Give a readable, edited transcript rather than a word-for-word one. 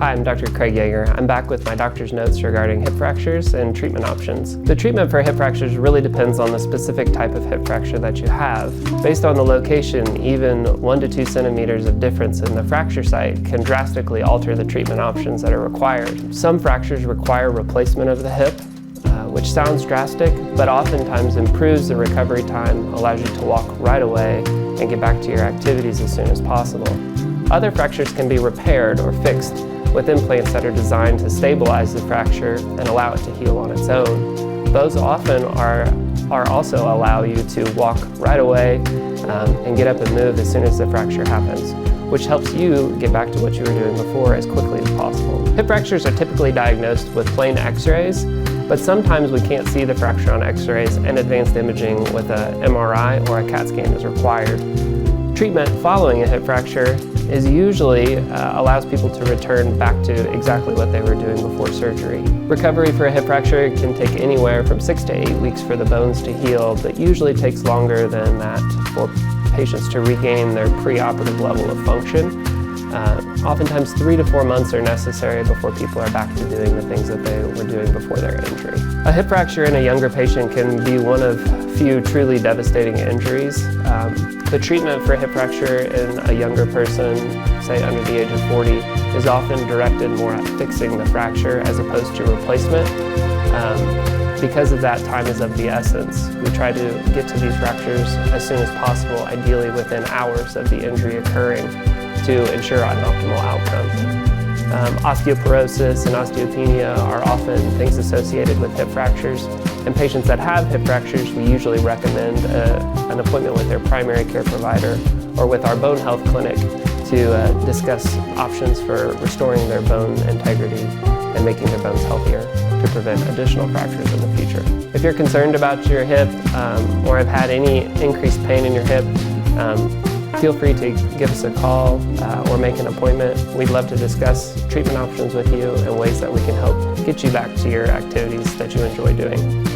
Hi, I'm Dr. Craig Yager. I'm back with my doctor's notes regarding hip fractures and treatment options. The treatment for hip fractures really depends on the specific type of hip fracture that you have. Based on the location, even 1 to 2 centimeters of difference in the fracture site can drastically alter the treatment options that are required. Some fractures require replacement of the hip, which sounds drastic, but oftentimes improves the recovery time, allows you to walk right away and get back to your activities as soon as possible. Other fractures can be repaired or fixed with implants that are designed to stabilize the fracture and allow it to heal on its own. Those often also allow you to walk right away and get up and move as soon as the fracture happens, which helps you get back to what you were doing before as quickly as possible. Hip fractures are typically diagnosed with plain x-rays, but sometimes we can't see the fracture on x-rays, and advanced imaging with a MRI or a CAT scan is required. Treatment following a hip fracture is usually allows people to return back to exactly what they were doing before surgery. Recovery for a hip fracture can take anywhere from 6 to 8 weeks for the bones to heal, but usually takes longer than that for patients to regain their preoperative level of function. Oftentimes 3 to 4 months are necessary before people are back to doing the things that they were doing before their injury. A hip fracture in a younger patient can be one of few truly devastating injuries. The treatment for a hip fracture in a younger person, say under the age of 40, is often directed more at fixing the fracture as opposed to replacement. Because of that, time is of the essence. We try to get to these fractures as soon as possible, ideally within hours of the injury occurring, to ensure an optimal outcome. Osteoporosis and osteopenia are often things associated with hip fractures. In patients that have hip fractures, we usually recommend an appointment with their primary care provider or with our bone health clinic to discuss options for restoring their bone integrity and making their bones healthier to prevent additional fractures in the future. If you're concerned about your hip or have had any increased pain in your hip, feel free to give us a call or make an appointment. We'd love to discuss treatment options with you and ways that we can help get you back to your activities that you enjoy doing.